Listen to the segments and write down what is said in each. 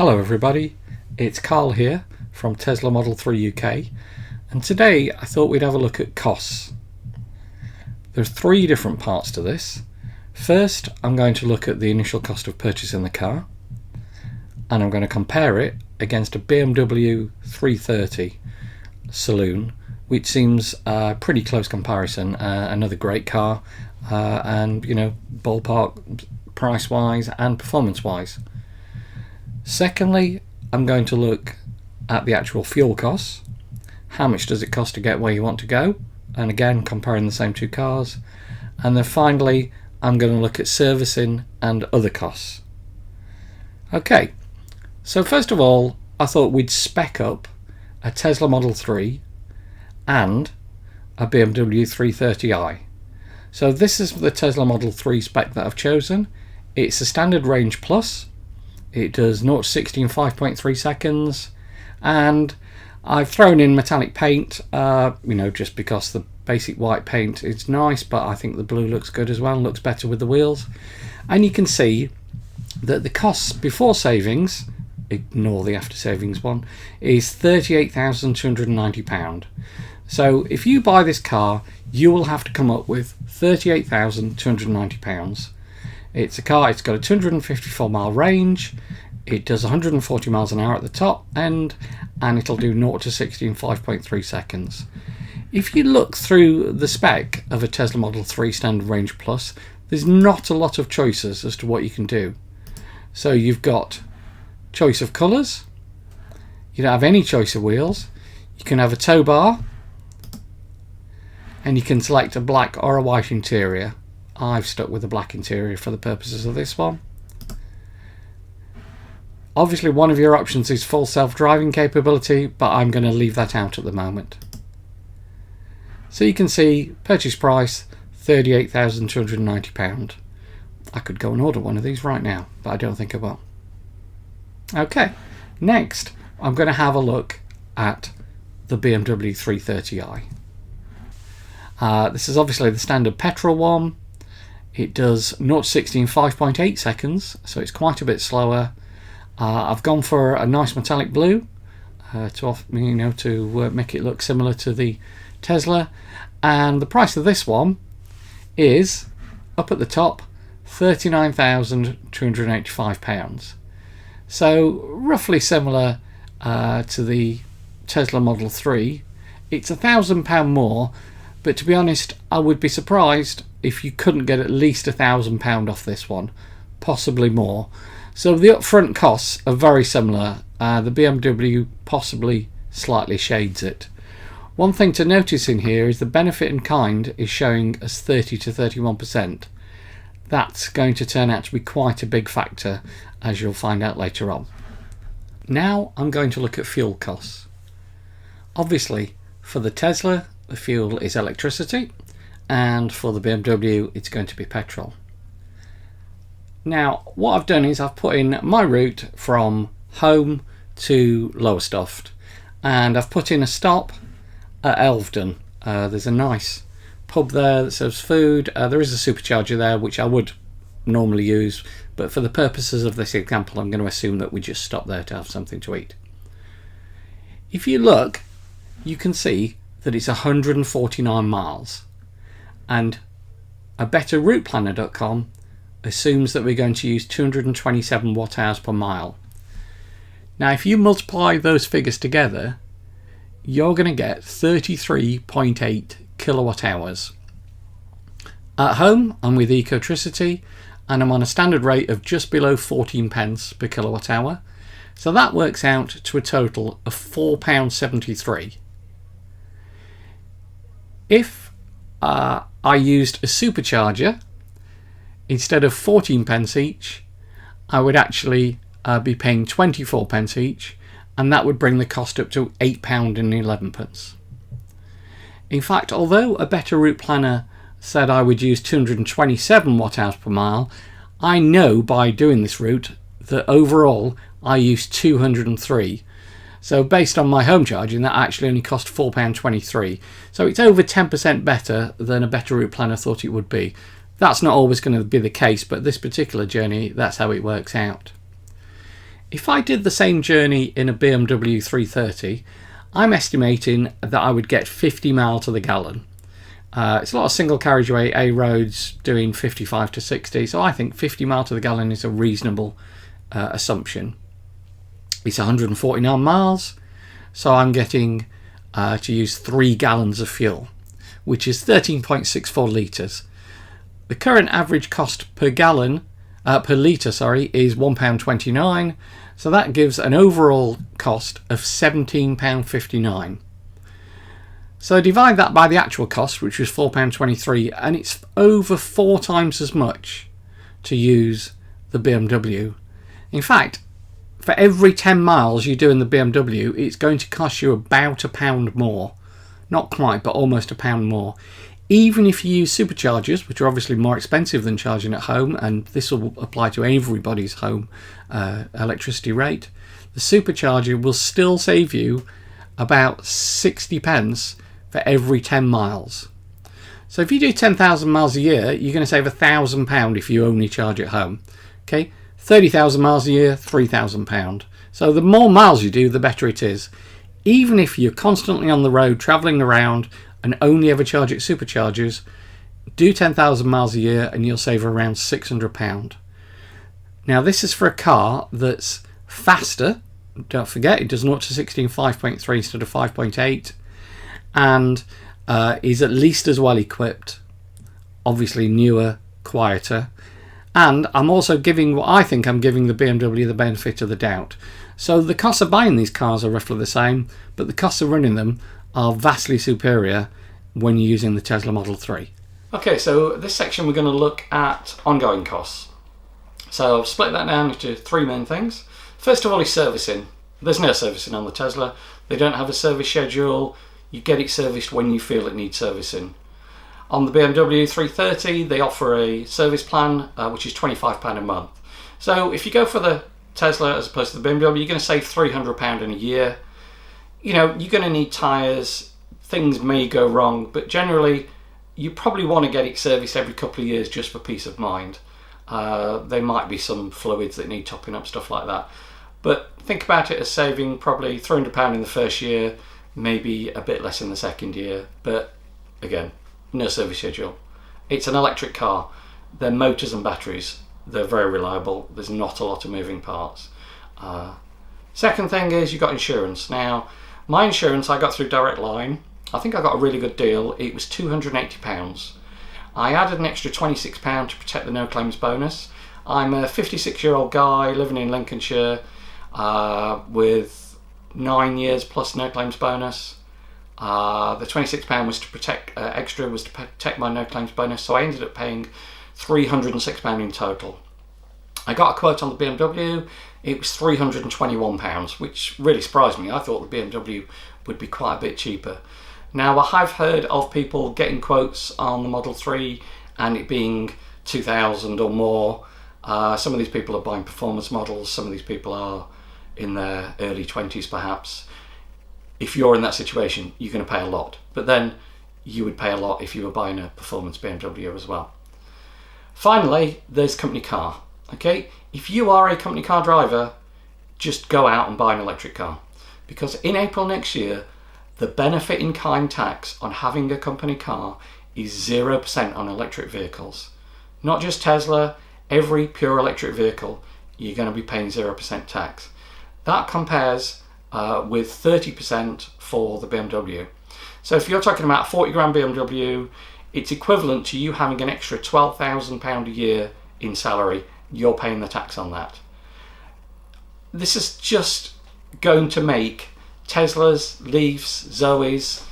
Hello everybody, it's Carl here from Tesla Model 3 UK, and today I thought we'd have a look at costs. There's three different parts to this. First, I'm going to look at the initial cost of purchasing the car, and I'm going to compare it against a BMW 330 Saloon, which seems a pretty close comparison. Another great car, and ballpark price wise and performance wise. Secondly, I'm going to look at the actual fuel costs. How much does it cost to get where you want to go? And again, comparing the same two cars. And then finally, I'm going to look at servicing and other costs. Okay, so first of all, I thought we'd spec up a Tesla Model 3 and a BMW 330i. So this is the Tesla Model 3 spec that I've chosen. It's a standard range plus. It does 0 to 60 in 5.3 seconds, and I've thrown in metallic paint, just because the basic white paint is nice, but I think the blue looks good as well, looks better with the wheels. And you can see that the costs before savings, ignore the after savings one, is £38,290. So if you buy this car, you will have to come up with £38,290. It's a car, it's got a 254 mile range, it does 140 miles an hour at the top end, and it'll do 0 to 60 in 5.3 seconds. If you look through the spec of a Tesla Model 3 Standard Range Plus, there's not a lot of choices as to what you can do. So you've got choice of colours, you don't have any choice of wheels, you can have a tow bar, and you can select a black or a white interior. I've stuck with the black interior for the purposes of this one. Obviously one of your options is full self-driving capability, but I'm going to leave that out at the moment. So you can see purchase price £38,290. I could go and order one of these right now, but I don't think I will. Okay, next I'm going to have a look at the BMW 330i. This is obviously the standard petrol one. It does 0 to 60 in 5.8 seconds, so it's quite a bit slower. I've gone for a nice metallic blue to make it look similar to the Tesla. And the price of this one is, up at the top, £39,285. So roughly similar to the Tesla Model 3. It's £1,000 more, but to be honest, I would be surprised if you couldn't get at least £1,000 off this one, possibly more. So the upfront costs are very similar. The BMW possibly slightly shades it. One thing to notice in here is the benefit in kind is showing as 30 to 31%. That's going to turn out to be quite a big factor, as you'll find out later on. Now I'm going to look at fuel costs. Obviously, for the Tesla, the fuel is electricity, and for the BMW it's going to be petrol. Now what I've done is I've put in my route from home to Lowestoft, and I've put in a stop at Elvedon. There's a nice pub there that serves food. There is a supercharger there which I would normally use, but for the purposes of this example I'm going to assume that we just stop there to have something to eat. If you look, you can see that it's 149 miles. And a betterrouteplanner.com assumes that we're going to use 227 watt hours per mile. Now if you multiply those figures together, you're going to get 33.8 kilowatt hours. At home I'm with Ecotricity, and I'm on a standard rate of just below 14 pence per kilowatt hour, so that works out to a total of £4.73. If I used a supercharger, instead of 14 pence each, I would actually be paying 24 pence each, and that would bring the cost up to £8.11. In fact, although a Better Route Planner said I would use 227 watt hours per mile, I know by doing this route that overall I use 203. So based on my home charging, that actually only cost £4.23. So it's over 10% better than a Better Route Planner thought it would be. That's not always going to be the case, but this particular journey, that's how it works out. If I did the same journey in a BMW 330, I'm estimating that I would get 50 miles to the gallon. It's a lot of single carriageway A roads doing 55 to 60, so I think 50 miles to the gallon is a reasonable assumption. It's 149 miles, so I'm getting to use 3 gallons of fuel, which is 13.64 litres. The current average cost per gallon, per litre, is £1.29, so that gives an overall cost of £17.59. So divide that by the actual cost, which was £4.23, and it's over 4 times as much to use the BMW. In fact, for every 10 miles you do in the BMW, it's going to cost you about £1 more. Not quite, but almost £1 more. Even if you use superchargers, which are obviously more expensive than charging at home, and this will apply to everybody's home electricity rate, the supercharger will still save you about 60 pence for every 10 miles. So if you do 10,000 miles a year, you're going to save £1,000 if you only charge at home. Okay, 30,000 miles a year, £3,000. So the more miles you do, the better it is. Even if you're constantly on the road, travelling around, and only ever charge at superchargers, do 10,000 miles a year and you'll save around £600. Now this is for a car that's faster. Don't forget, it does 0 to 60 in 5.3 instead of 5.8, and is at least as well equipped, obviously newer, quieter, and I'm also giving what I think I'm giving the BMW the benefit of the doubt. So the costs of buying these cars are roughly the same, but the costs of running them are vastly superior when you're using the Tesla Model 3. Okay, so this section we're going to look at ongoing costs. So I've split that down into 3 main things. First of all is servicing. There's no servicing on the Tesla. They don't have a service schedule. You get it serviced when you feel it needs servicing. On the BMW 330, they offer a service plan, which is £25 a month. So if you go for the Tesla as opposed to the BMW, you're going to save £300 in a year. You know, you're going to need tyres, things may go wrong, but generally you probably want to get it serviced every couple of years just for peace of mind. There might be some fluids that need topping up, stuff like that. But think about it as saving probably £300 in the first year, maybe a bit less in the second year, but again, no service schedule. It's an electric car. They're motors and batteries. They're very reliable. There's not a lot of moving parts. Second thing is you've got insurance. Now, my insurance I got through Direct Line. I think I got a really good deal. It was £280. I added an extra £26 to protect the no claims bonus. I'm a 56-year-old guy living in Lincolnshire with 9 years plus no claims bonus. The £26 was to protect extra was to protect my no claims bonus, so I ended up paying £306 in total. I got a quote on the BMW. It was £321, which really surprised me. I thought the BMW would be quite a bit cheaper. Now, I have heard of people getting quotes on the Model 3 and it being 2,000 or more. Some of these people are buying performance models. Some of these people are in their early 20s perhaps. If you're in that situation, you're going to pay a lot. But then you would pay a lot if you were buying a performance BMW as well. Finally, there's company car. Okay, if you are a company car driver, just go out and buy an electric car. Because in April next year, the benefit in kind tax on having a company car is 0% on electric vehicles. Not just Tesla, every pure electric vehicle, you're going to be paying 0% tax. That compares with 30% for the BMW. So if you're talking about a 40 grand BMW, it's equivalent to you having an extra £12,000 a year in salary. You're paying the tax on that. This is just going to make Teslas, Leafs, Zoes,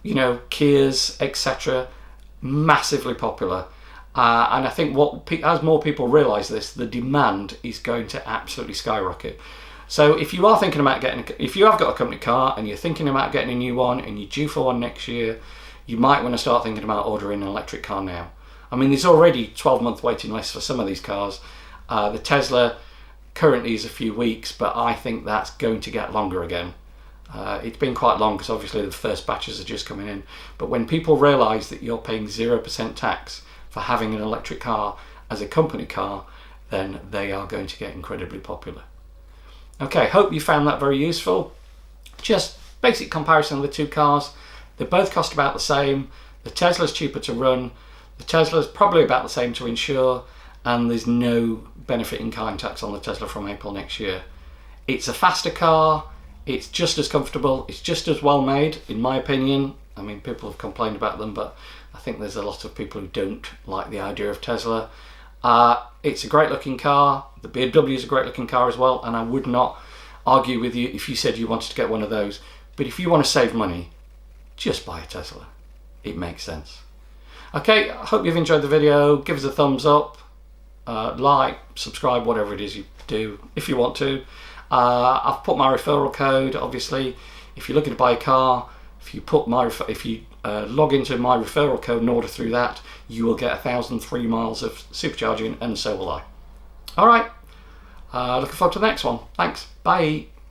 Kias, etc. massively popular. And I think as more people realise this, the demand is going to absolutely skyrocket. So if you are thinking about if you have got a company car and you're thinking about getting a new one and you're due for one next year, you might want to start thinking about ordering an electric car now. I mean, there's already 12-month waiting lists for some of these cars. The Tesla currently is a few weeks, but I think that's going to get longer again. It's been quite long because obviously the first batches are just coming in. But when people realise that you're paying 0% tax for having an electric car as a company car, then they are going to get incredibly popular. Okay, hope you found that very useful. Just basic comparison of the two cars. They both cost about the same. The Tesla's cheaper to run. The Tesla's probably about the same to insure, and there's no benefit in kind tax on the Tesla from April next year. It's a faster car. It's just as comfortable. It's just as well made, in my opinion. I mean, people have complained about them, but I think there's a lot of people who don't like the idea of Tesla. It's a great looking car. The BMW is a great looking car as well, and I would not argue with you if you said you wanted to get one of those. But if you want to save money, just buy a Tesla. It makes sense. Okay, I hope you've enjoyed the video. Give us a thumbs up, like, subscribe, whatever it is you do if you want to. I've put my referral code. Obviously, if you're looking to buy a car, if you log into my referral code and order through that, you will get 1,003 miles of supercharging, and so will I. All right, looking forward to the next one. Thanks. Bye.